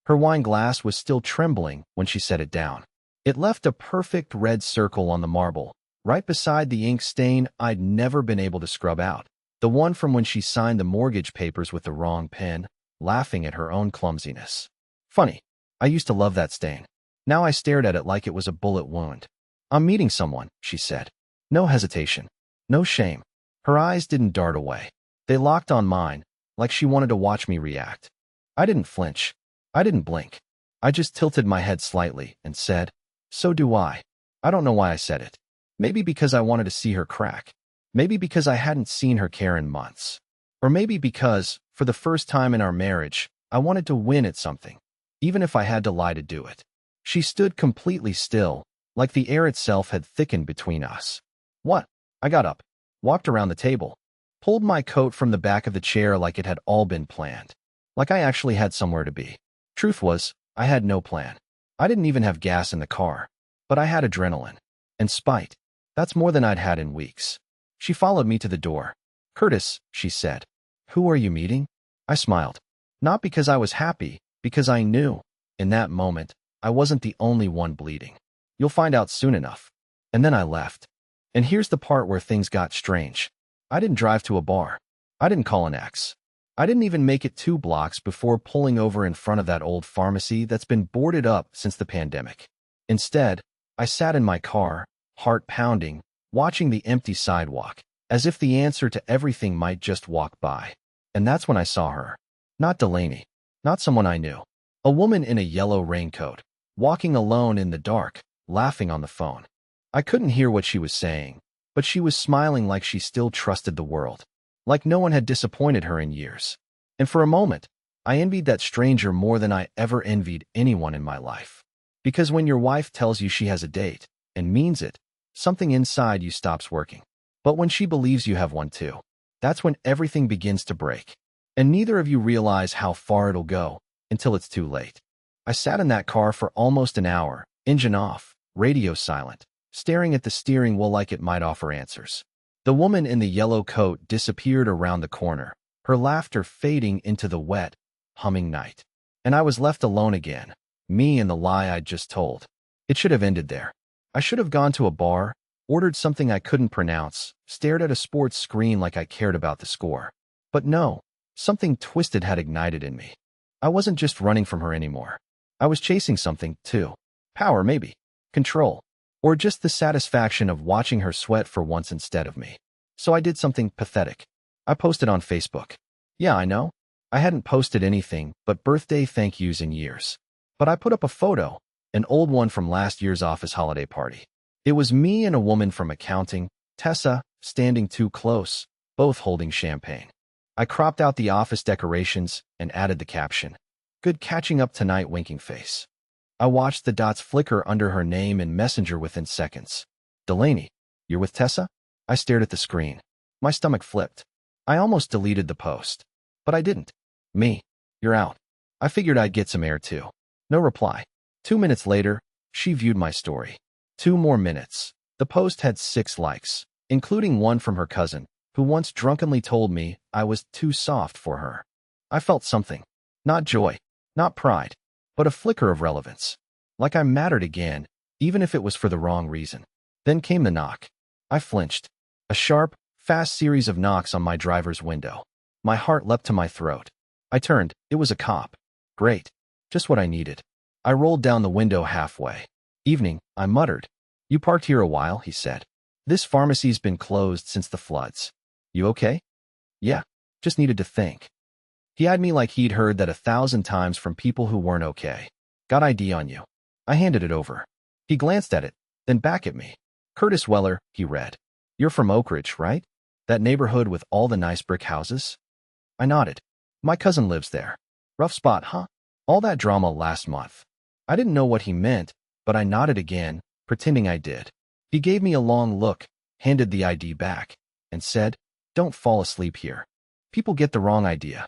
Her wine glass was still trembling when she set it down. It left a perfect red circle on the marble, right beside the ink stain I'd never been able to scrub out. The one from when she signed the mortgage papers with the wrong pen, laughing at her own clumsiness. Funny, I used to love that stain. Now I stared at it like it was a bullet wound. "I'm meeting someone," she said. No hesitation. No shame. Her eyes didn't dart away. They locked on mine, like she wanted to watch me react. I didn't flinch. I didn't blink. I just tilted my head slightly and said, "So do I." I don't know why I said it. Maybe because I wanted to see her crack. Maybe because I hadn't seen her care in months. Or maybe because, for the first time in our marriage, I wanted to win at something, even if I had to lie to do it. She stood completely still, like the air itself had thickened between us. "What?" I got up, walked around the table, pulled my coat from the back of the chair like it had all been planned. Like I actually had somewhere to be. Truth was, I had no plan. I didn't even have gas in the car. But I had adrenaline. And spite. That's more than I'd had in weeks. She followed me to the door. "Curtis," she said. "Who are you meeting?" I smiled. Not because I was happy, because I knew, in that moment, I wasn't the only one bleeding. "You'll find out soon enough." And then I left. And here's the part where things got strange. I didn't drive to a bar. I didn't call an ex. I didn't even make it 2 blocks before pulling over in front of that old pharmacy that's been boarded up since the pandemic. Instead, I sat in my car, heart pounding, watching the empty sidewalk, as if the answer to everything might just walk by. And that's when I saw her. Not Delaney. Not someone I knew. A woman in a yellow raincoat, walking alone in the dark, laughing on the phone. I couldn't hear what she was saying, but she was smiling like she still trusted the world, like no one had disappointed her in years. And for a moment, I envied that stranger more than I ever envied anyone in my life. Because when your wife tells you she has a date, and means it, something inside you stops working. But when she believes you have one too, that's when everything begins to break. And neither of you realize how far it'll go until it's too late. I sat in that car for almost an hour, engine off, radio silent, staring at the steering wheel like it might offer answers. The woman in the yellow coat disappeared around the corner, her laughter fading into the wet, humming night. And I was left alone again, me and the lie I'd just told. It should have ended there. I should have gone to a bar, ordered something I couldn't pronounce, stared at a sports screen like I cared about the score. But no, something twisted had ignited in me. I wasn't just running from her anymore. I was chasing something, too. Power, maybe. Control. Or just the satisfaction of watching her sweat for once instead of me. So I did something pathetic. I posted on Facebook. Yeah, I know. I hadn't posted anything but birthday thank yous in years. But I put up a photo, an old one from last year's office holiday party. It was me and a woman from accounting, Tessa, standing too close, both holding champagne. I cropped out the office decorations and added the caption, "Good catching up tonight, winking face." I watched the dots flicker under her name in Messenger within seconds. "Delaney, you're with Tessa?" I stared at the screen. My stomach flipped. I almost deleted the post. But I didn't. "Me, you're out." I figured I'd get some air too. No reply. 2 minutes later, she viewed my story. 2 more minutes. The post had 6 likes, including one from her cousin, who once drunkenly told me I was too soft for her. I felt something. Not joy, not pride, but a flicker of relevance. Like I mattered again, even if it was for the wrong reason. Then came the knock. I flinched. A sharp, fast series of knocks on my driver's window. My heart leapt to my throat. I turned. It was a cop. Great. Just what I needed. I rolled down the window halfway. "Evening," I muttered. "You parked here a while," he said. "This pharmacy's been closed since the floods. You okay?" "Yeah, just needed to think." He eyed me like he'd heard that 1,000 times from people who weren't okay. "Got ID on you." I handed it over. He glanced at it, then back at me. "Curtis Weller," he read. "You're from Oak Ridge, right? That neighborhood with all the nice brick houses?" I nodded. "My cousin lives there." "Rough spot, huh? All that drama last month." I didn't know what he meant, but I nodded again, pretending I did. He gave me a long look, handed the ID back, and said, "Don't fall asleep here. People get the wrong idea."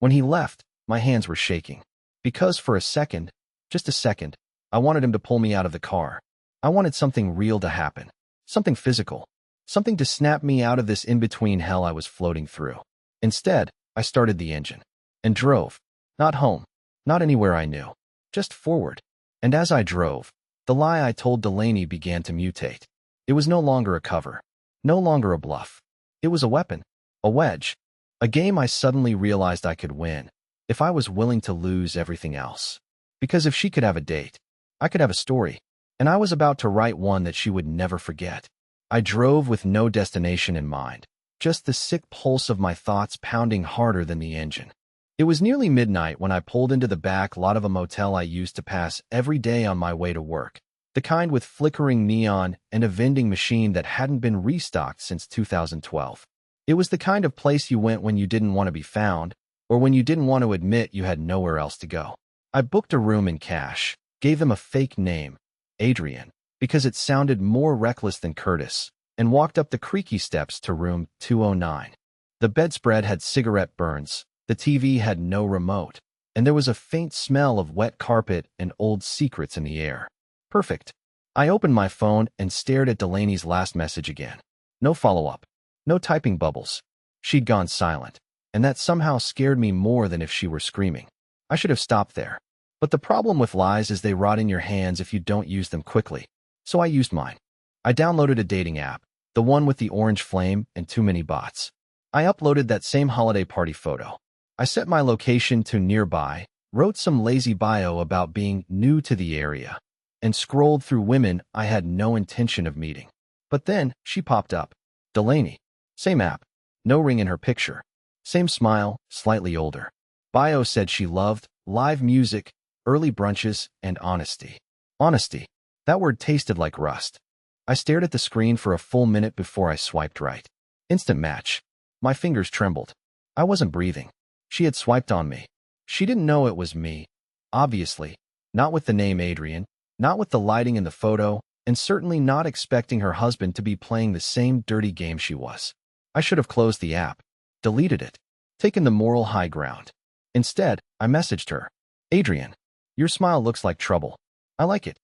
When he left, my hands were shaking. Because for a second, just a second, I wanted him to pull me out of the car. I wanted something real to happen. Something physical. Something to snap me out of this in-between hell I was floating through. Instead, I started the engine. And drove. Not home. Not anywhere I knew. Just forward. And as I drove, the lie I told Delaney began to mutate. It was no longer a cover. No longer a bluff. It was a weapon. A wedge. A game I suddenly realized I could win if I was willing to lose everything else. Because if she could have a date, I could have a story. And I was about to write one that she would never forget. I drove with no destination in mind, just the sick pulse of my thoughts pounding harder than the engine. It was nearly midnight when I pulled into the back lot of a motel I used to pass every day on my way to work, the kind with flickering neon and a vending machine that hadn't been restocked since 2012. It was the kind of place you went when you didn't want to be found, or when you didn't want to admit you had nowhere else to go. I booked a room in cash, gave them a fake name, Adrian, because it sounded more reckless than Curtis, and walked up the creaky steps to room 209. The bedspread had cigarette burns, the TV had no remote, and there was a faint smell of wet carpet and old secrets in the air. Perfect. I opened my phone and stared at Delaney's last message again. No follow-up. No typing bubbles. She'd gone silent, and that somehow scared me more than if she were screaming. I should have stopped there. But the problem with lies is they rot in your hands if you don't use them quickly. So I used mine. I downloaded a dating app, the one with the orange flame and too many bots. I uploaded that same holiday party photo. I set my location to nearby, wrote some lazy bio about being new to the area, and scrolled through women I had no intention of meeting. But then she popped up. Delaney. Same app. No ring in her picture. Same smile, slightly older. Bio said she loved live music, early brunches, and honesty. Honesty. That word tasted like rust. I stared at the screen for a full minute before I swiped right. Instant match. My fingers trembled. I wasn't breathing. She had swiped on me. She didn't know it was me. Obviously. Not with the name Adrian, not with the lighting in the photo, and certainly not expecting her husband to be playing the same dirty game she was. I should have closed the app, deleted it, taken the moral high ground. Instead, I messaged her. Adrian, your smile looks like trouble. I like it.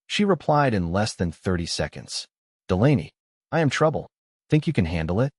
She replied in less than 30 seconds. Delaney, I am trouble. Think you can handle it?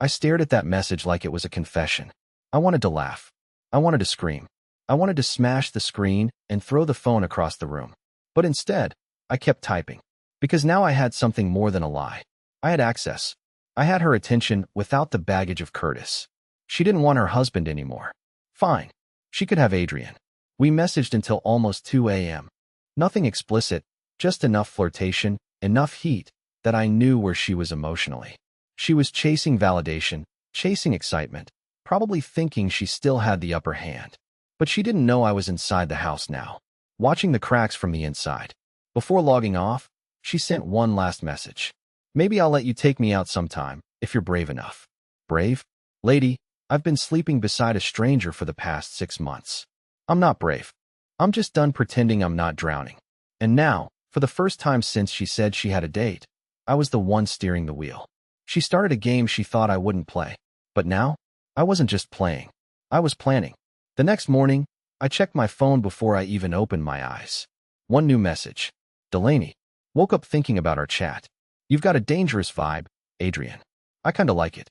I stared at that message like it was a confession. I wanted to laugh. I wanted to scream. I wanted to smash the screen and throw the phone across the room. But instead, I kept typing. Because now I had something more than a lie. I had access. I had her attention without the baggage of Curtis. She didn't want her husband anymore. Fine. She could have Adrian. We messaged until almost 2 a.m. Nothing explicit, just enough flirtation, enough heat, that I knew where she was emotionally. She was chasing validation, chasing excitement, probably thinking she still had the upper hand. But she didn't know I was inside the house now, watching the cracks from the inside. Before logging off, she sent one last message. Maybe I'll let you take me out sometime, if you're brave enough. Brave? Lady, I've been sleeping beside a stranger for the past 6 months. I'm not brave. I'm just done pretending I'm not drowning. And now, for the first time since she said she had a date, I was the one steering the wheel. She started a game she thought I wouldn't play. But now, I wasn't just playing. I was planning. The next morning, I checked my phone before I even opened my eyes. One new message. Delaney. Woke up thinking about our chat. You've got a dangerous vibe, Adrian. I kinda like it.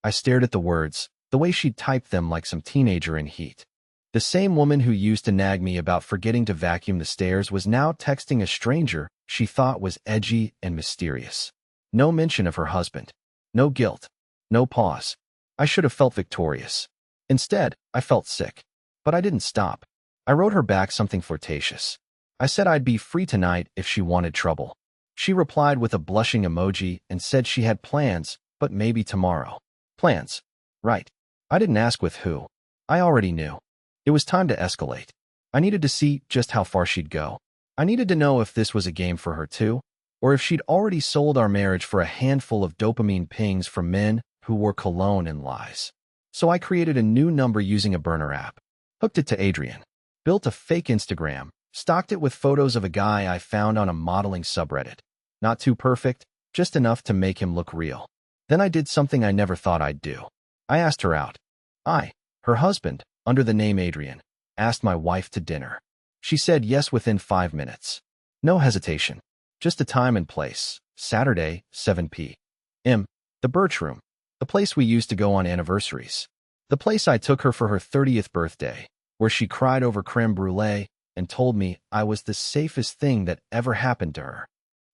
I stared at the words, the way she'd typed them like some teenager in heat. The same woman who used to nag me about forgetting to vacuum the stairs was now texting a stranger she thought was edgy and mysterious. No mention of her husband. No guilt. No pause. I should have felt victorious. Instead, I felt sick. But I didn't stop. I wrote her back something flirtatious. I said I'd be free tonight if she wanted trouble. She replied with a blushing emoji and said she had plans, but maybe tomorrow. Plans. Right. I didn't ask with who. I already knew. It was time to escalate. I needed to see just how far she'd go. I needed to know if this was a game for her too, or if she'd already sold our marriage for a handful of dopamine pings from men who wore cologne and lies. So I created a new number using a burner app. Hooked it to Adrian. Built a fake Instagram. Stocked it with photos of a guy I found on a modeling subreddit. Not too perfect, just enough to make him look real. Then I did something I never thought I'd do. I asked her out. I, her husband, under the name Adrian, asked my wife to dinner. She said yes within 5 minutes. No hesitation. Just a time and place. Saturday, 7 p.m. The Birch Room. The place we used to go on anniversaries. The place I took her for her 30th birthday. where she cried over creme brulee and told me I was the safest thing that ever happened to her.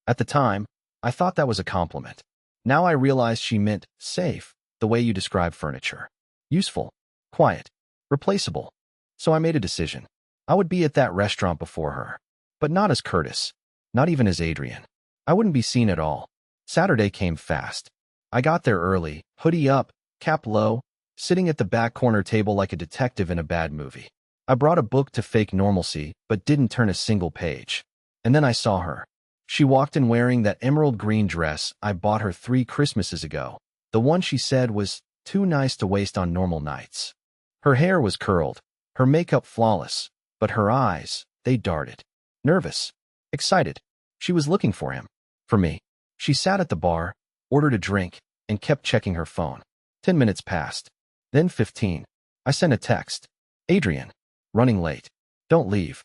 At the time, I thought that was a compliment. Now I realized she meant safe, the way you describe furniture. Useful, quiet, replaceable. So I made a decision. I would be at that restaurant before her. But not as Curtis. Not even as Adrian. I wouldn't be seen at all. Saturday came fast. I got there early, hoodie up, cap low, sitting at the back corner table like a detective in a bad movie. I brought a book to fake normalcy, but didn't turn a single page. And then I saw her. She walked in wearing that emerald green dress I bought her 3 Christmases ago, the one she said was too nice to waste on normal nights. Her hair was curled, her makeup flawless, but her eyes, they darted. Nervous, excited. She was looking for him. For me. She sat at the bar, ordered a drink, and kept checking her phone. 10 minutes passed. Then 15. I sent a text. Adrian. Running late. Don't leave.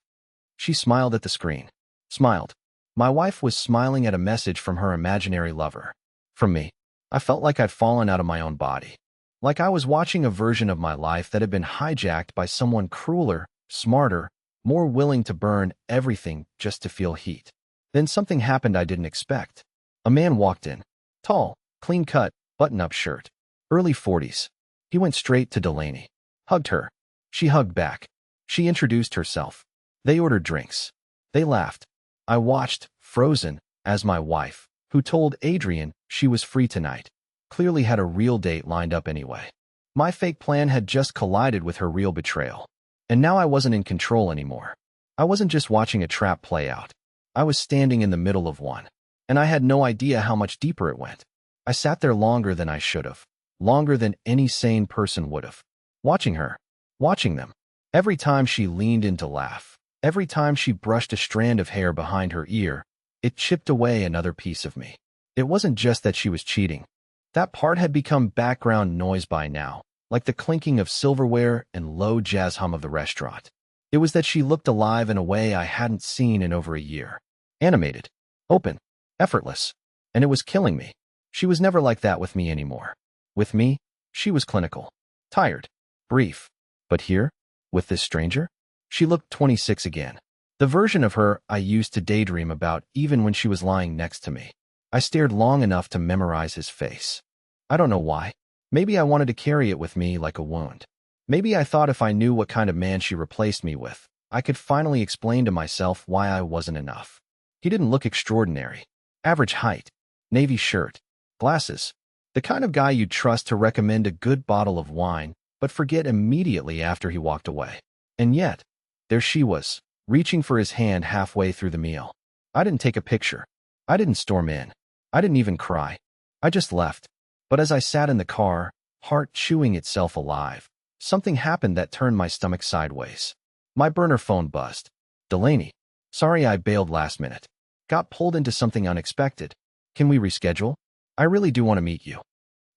She smiled at the screen. Smiled. My wife was smiling at a message from her imaginary lover. From me. I felt like I'd fallen out of my own body. Like I was watching a version of my life that had been hijacked by someone crueler, smarter, more willing to burn everything just to feel heat. Then something happened I didn't expect. A man walked in. Tall, clean-cut, button-up shirt. Early 40s. He went straight to Delaney. Hugged her. She hugged back. She introduced herself. They ordered drinks. They laughed. I watched, frozen, as my wife, who told Adrian she was free tonight, clearly had a real date lined up anyway. My fake plan had just collided with her real betrayal. And now I wasn't in control anymore. I wasn't just watching a trap play out. I was standing in the middle of one. And I had no idea how much deeper it went. I sat there longer than I should have. Longer than any sane person would have. Watching her. Watching them. Every time she leaned in to laugh. Every time she brushed a strand of hair behind her ear, it chipped away another piece of me. It wasn't just that she was cheating. That part had become background noise by now, like the clinking of silverware and low jazz hum of the restaurant. It was that she looked alive in a way I hadn't seen in over a year. Animated, open, effortless. And it was killing me. She was never like that with me anymore. With me, she was clinical, tired, brief. But here, with this stranger, she looked 26 again. The version of her I used to daydream about even when she was lying next to me. I stared long enough to memorize his face. I don't know why. Maybe I wanted to carry it with me like a wound. Maybe I thought if I knew what kind of man she replaced me with, I could finally explain to myself why I wasn't enough. He didn't look extraordinary. Average height, navy shirt, glasses. The kind of guy you'd trust to recommend a good bottle of wine, but forget immediately after he walked away. And yet, there she was, reaching for his hand halfway through the meal. I didn't take a picture. I didn't storm in. I didn't even cry. I just left. But as I sat in the car, heart chewing itself alive, something happened that turned my stomach sideways. My burner phone buzzed. Delaney. Sorry I bailed last minute. Got pulled into something unexpected. Can we reschedule? I really do want to meet you.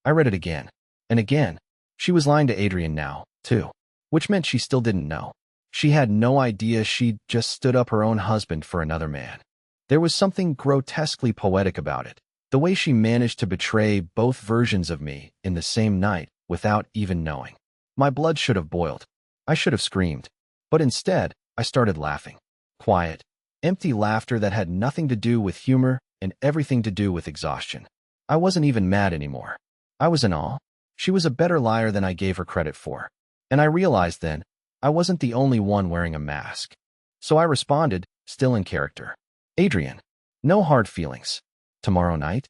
I read it again. And again. She was lying to Adrian now, too. Which meant she still didn't know. She had no idea she'd just stood up her own husband for another man. There was something grotesquely poetic about it. The way she managed to betray both versions of me in the same night without even knowing. My blood should have boiled. I should have screamed. But instead, I started laughing. Quiet, empty laughter that had nothing to do with humor and everything to do with exhaustion. I wasn't even mad anymore. I was in awe. She was a better liar than I gave her credit for. And I realized then, I wasn't the only one wearing a mask. So I responded, still in character. Adrian. No hard feelings. Tomorrow night?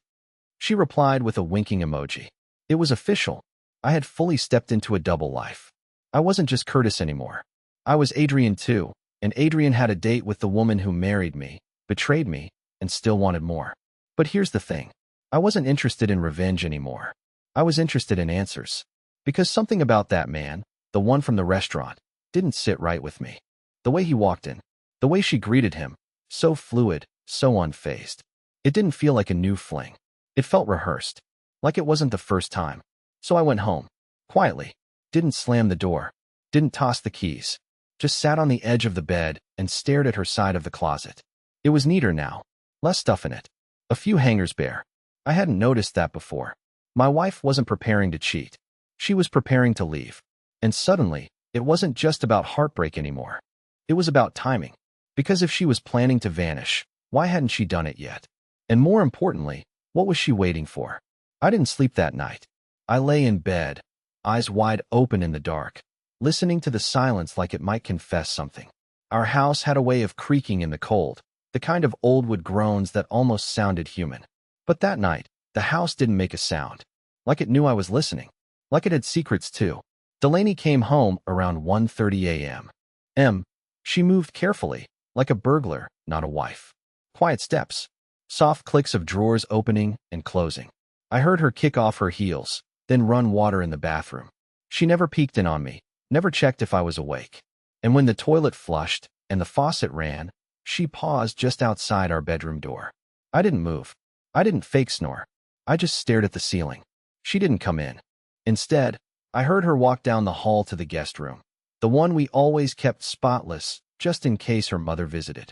She replied with a winking emoji. It was official. I had fully stepped into a double life. I wasn't just Curtis anymore. I was Adrian too, and Adrian had a date with the woman who married me, betrayed me, and still wanted more. But here's the thing. I wasn't interested in revenge anymore. I was interested in answers. Because something about that man, the one from the restaurant, didn't sit right with me. The way he walked in, the way she greeted him, so fluid, so unfazed. It didn't feel like a new fling. It felt rehearsed, like it wasn't the first time. So I went home, quietly, didn't slam the door, didn't toss the keys, just sat on the edge of the bed and stared at her side of the closet. It was neater now, less stuff in it, a few hangers bare. I hadn't noticed that before. My wife wasn't preparing to cheat. She was preparing to leave. And suddenly, It wasn't just about heartbreak anymore. It was about timing. Because if she was planning to vanish, why hadn't she done it yet? And more importantly, what was she waiting for? I didn't sleep that night. I lay in bed, eyes wide open in the dark, listening to the silence like it might confess something. Our house had a way of creaking in the cold, the kind of old wood groans that almost sounded human. But that night, the house didn't make a sound. Like it knew I was listening. Like it had secrets too. Delaney came home around 1:30 a.m. She moved carefully, like a burglar, not a wife. Quiet steps. Soft clicks of drawers opening and closing. I heard her kick off her heels, then run water in the bathroom. She never peeked in on me, never checked if I was awake. And when the toilet flushed and the faucet ran, she paused just outside our bedroom door. I didn't move. I didn't fake snore. I just stared at the ceiling. She didn't come in. Instead, I heard her walk down the hall to the guest room, the one we always kept spotless, just in case her mother visited.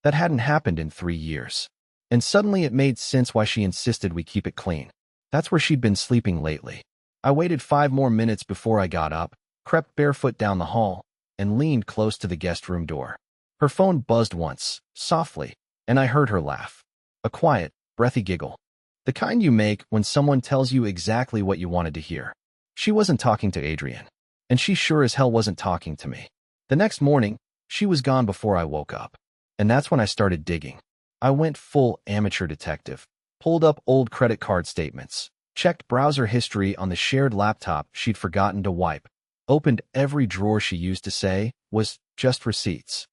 That hadn't happened in 3 years. And suddenly it made sense why she insisted we keep it clean. That's where she'd been sleeping lately. I waited 5 more minutes before I got up, crept barefoot down the hall, and leaned close to the guest room door. Her phone buzzed once, softly, and I heard her laugh. A quiet, breathy giggle. The kind you make when someone tells you exactly what you wanted to hear. She wasn't talking to Adrian, and she sure as hell wasn't talking to me. The next morning, she was gone before I woke up. And that's when I started digging. I went full amateur detective, pulled up old credit card statements, checked browser history on the shared laptop she'd forgotten to wipe, opened every drawer she used to say was just receipts.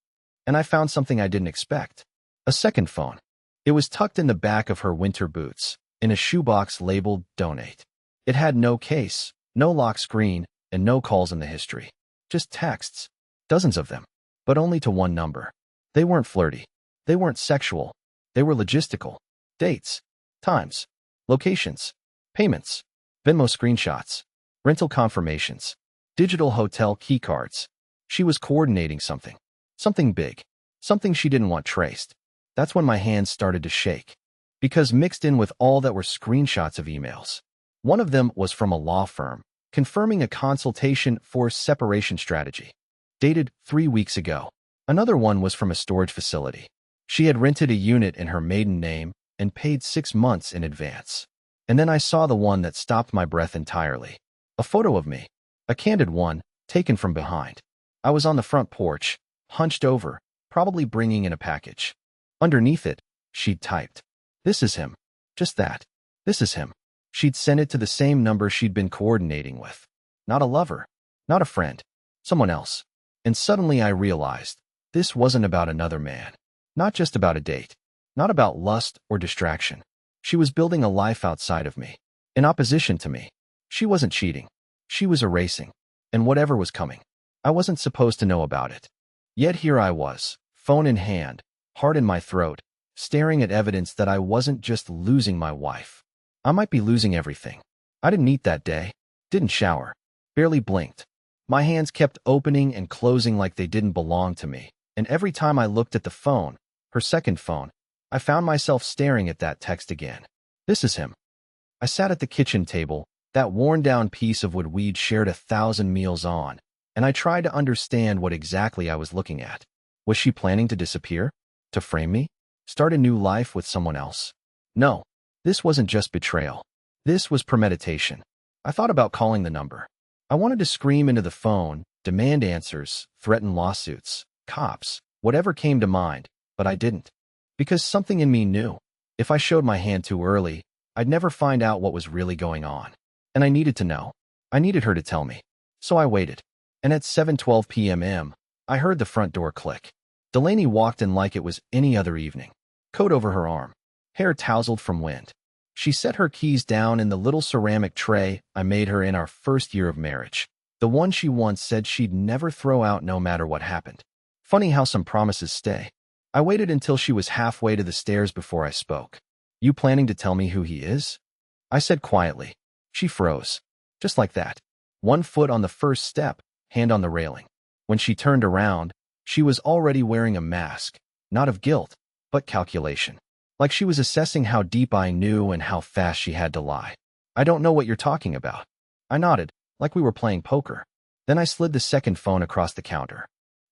And I found something I didn't expect. A second phone. It was tucked in the back of her winter boots, in a shoebox labeled Donate. It had no case, no lock screen, and no calls in the history. Just texts. Dozens of them. But only to one number. They weren't flirty. They weren't sexual. They were logistical. Dates. Times. Locations. Payments. Venmo screenshots. Rental confirmations. Digital hotel keycards. She was coordinating something. Something big. Something she didn't want traced. That's when my hands started to shake. Because mixed in with all that were screenshots of emails. One of them was from a law firm, confirming a consultation for separation strategy. Dated 3 weeks ago. Another one was from a storage facility. She had rented a unit in her maiden name and paid 6 months in advance. And then I saw the one that stopped my breath entirely. A photo of me. A candid one, taken from behind. I was on the front porch, hunched over, probably bringing in a package. Underneath it, she'd typed, "This is him." Just that. This is him. She'd sent it to the same number she'd been coordinating with. Not a lover. Not a friend. Someone else. And suddenly I realized, this wasn't about another man. Not just about a date. Not about lust or distraction. She was building a life outside of me. In opposition to me. She wasn't cheating. She was erasing. And whatever was coming, I wasn't supposed to know about it. Yet here I was, phone in hand, heart in my throat, staring at evidence that I wasn't just losing my wife. I might be losing everything. I didn't eat that day. Didn't shower. Barely blinked. My hands kept opening and closing like they didn't belong to me. And every time I looked at the phone, her second phone, I found myself staring at that text again. This is him. I sat at the kitchen table, that worn-down piece of wood we'd shared 1,000 meals on, and I tried to understand what exactly I was looking at. Was she planning to disappear? To frame me? Start a new life with someone else? No, this wasn't just betrayal. This was premeditation. I thought about calling the number. I wanted to scream into the phone, demand answers, threaten lawsuits, cops, whatever came to mind, but I didn't. Because something in me knew. If I showed my hand too early, I'd never find out what was really going on. And I needed to know. I needed her to tell me. So I waited. And at 7:12 p.m., I heard the front door click. Delaney walked in like it was any other evening. Coat over her arm. Hair tousled from wind. She set her keys down in the little ceramic tray I made her in our first year of marriage. The one she once said she'd never throw out no matter what happened. Funny how some promises stay. I waited until she was halfway to the stairs before I spoke. "You planning to tell me who he is?" I said quietly. She froze. Just like that. 1 foot on the first step, hand on the railing. When she turned around, she was already wearing a mask, not of guilt, but calculation. Like she was assessing how deep I knew and how fast she had to lie. "I don't know what you're talking about." I nodded, like we were playing poker. Then I slid the second phone across the counter.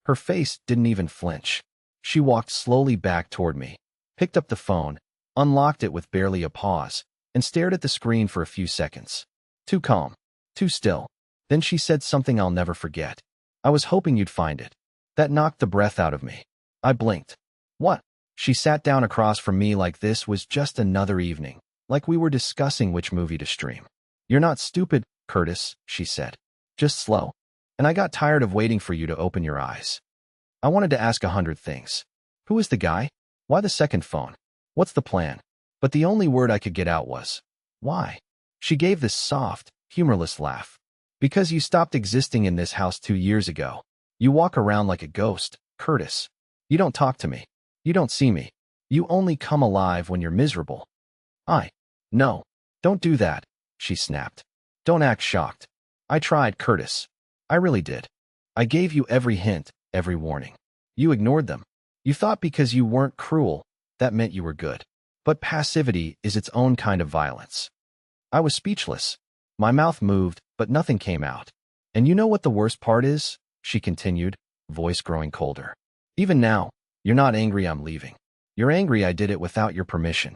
Her face didn't even flinch. She walked slowly back toward me, picked up the phone, unlocked it with barely a pause, and stared at the screen for a few seconds. Too calm, too still. Then she said something I'll never forget. "I was hoping you'd find it." That knocked the breath out of me. I blinked. "What?" She sat down across from me like this was just another evening, like we were discussing which movie to stream. "You're not stupid, Curtis," she said. "Just slow. And I got tired of waiting for you to open your eyes. I wanted to ask 100 things. Who is the guy? Why the second phone? What's the plan?" But the only word I could get out was, "Why?" She gave this soft, humorless laugh. "Because you stopped existing in this house 2 years ago. You walk around like a ghost, Curtis. You don't talk to me. You don't see me. You only come alive when you're miserable." No, don't do that," she snapped. "Don't act shocked. I tried, Curtis. I really did. I gave you every hint, every warning. You ignored them. You thought because you weren't cruel, that meant you were good. But passivity is its own kind of violence." I was speechless. My mouth moved, but nothing came out. "And you know what the worst part is?" she continued, voice growing colder. "Even now, you're not angry I'm leaving. You're angry I did it without your permission."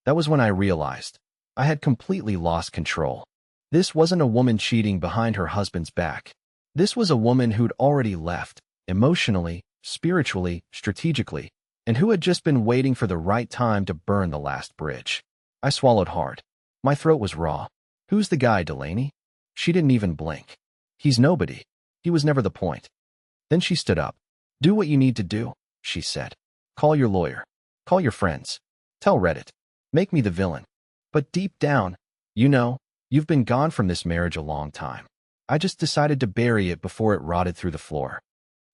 That was when I realized I had completely lost control. This wasn't a woman cheating behind her husband's back. This was a woman who'd already left, emotionally, spiritually, strategically, and who had just been waiting for the right time to burn the last bridge. I swallowed hard. My throat was raw. "Who's the guy, Delaney?" She didn't even blink. "He's nobody. He was never the point." Then she stood up. "Do what you need to do," she said. "Call your lawyer. Call your friends. Tell Reddit. Make me the villain. But deep down, you've been gone from this marriage a long time. I just decided to bury it before it rotted through the floor."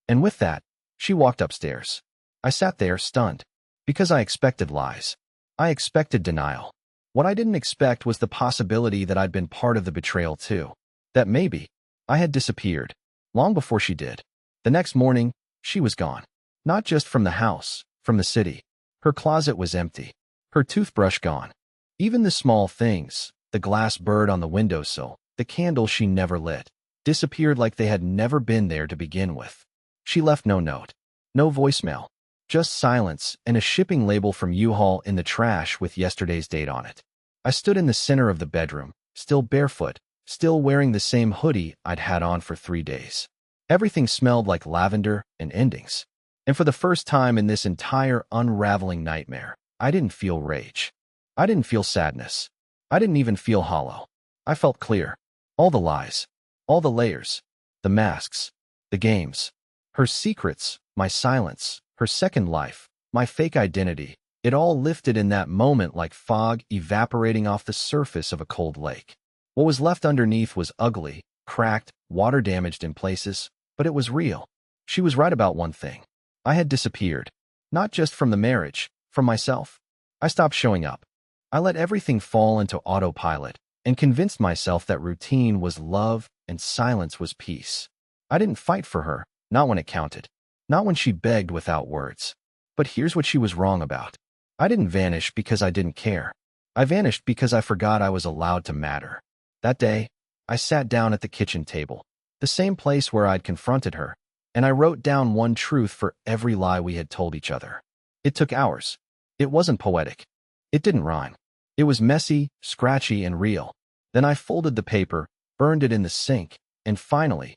And with that, she walked upstairs. I sat there, stunned. Because I expected lies. I expected denial. What I didn't expect was the possibility that I'd been part of the betrayal too. That maybe I had disappeared, long before she did. The next morning, she was gone. Not just from the house, from the city. Her closet was empty. Her toothbrush gone. Even the small things, the glass bird on the windowsill, the candle she never lit, disappeared like they had never been there to begin with. She left no note, no voicemail, just silence and a shipping label from U-Haul in the trash with yesterday's date on it. I stood in the center of the bedroom, still barefoot, still wearing the same hoodie I'd had on for 3 days. Everything smelled like lavender and endings. And for the first time in this entire unraveling nightmare, I didn't feel rage. I didn't feel sadness. I didn't even feel hollow. I felt clear. All the lies, all the layers, the masks, the games, her secrets, my silence, her second life, my fake identity, it all lifted in that moment like fog evaporating off the surface of a cold lake. What was left underneath was ugly, cracked, water-damaged in places, but it was real. She was right about one thing. I had disappeared. Not just from the marriage, from myself. I stopped showing up. I let everything fall into autopilot and convinced myself that routine was love and silence was peace. I didn't fight for her, not when it counted. Not when she begged without words. But here's what she was wrong about. I didn't vanish because I didn't care. I vanished because I forgot I was allowed to matter. That day, I sat down at the kitchen table, the same place where I'd confronted her, and I wrote down one truth for every lie we had told each other. It took hours. It wasn't poetic. It didn't rhyme. It was messy, scratchy, and real. Then I folded the paper, burned it in the sink, and finally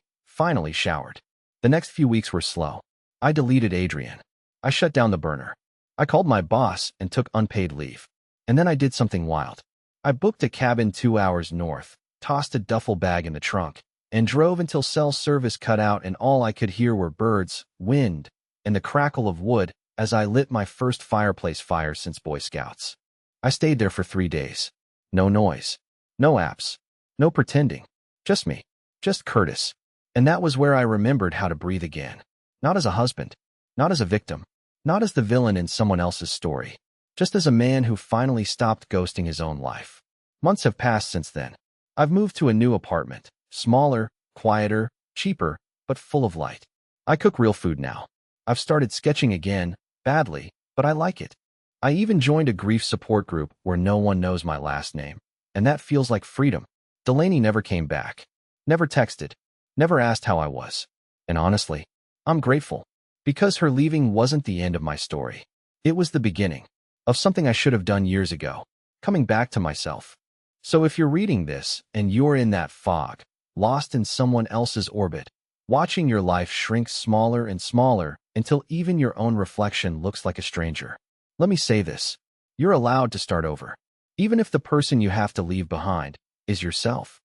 showered. The next few weeks were slow. I deleted Adrian. I shut down the burner. I called my boss and took unpaid leave. And then I did something wild. I booked a cabin 2 hours north, tossed a duffel bag in the trunk, and drove until cell service cut out and all I could hear were birds, wind, and the crackle of wood as I lit my first fireplace fire since Boy Scouts. I stayed there for 3 days. No noise. No apps. No pretending. Just me. Just Curtis. And that was where I remembered how to breathe again. Not as a husband. Not as a victim. Not as the villain in someone else's story. Just as a man who finally stopped ghosting his own life. Months have passed since then. I've moved to a new apartment. Smaller, quieter, cheaper, but full of light. I cook real food now. I've started sketching again, badly, but I like it. I even joined a grief support group where no one knows my last name. And that feels like freedom. Delaney never came back. Never texted. never asked how I was. And honestly, I'm grateful, because her leaving wasn't the end of my story. It was the beginning of something I should have done years ago, coming back to myself. So if you're reading this and you're in that fog, lost in someone else's orbit, watching your life shrink smaller and smaller until even your own reflection looks like a stranger, let me say this: you're allowed to start over, even if the person you have to leave behind is yourself.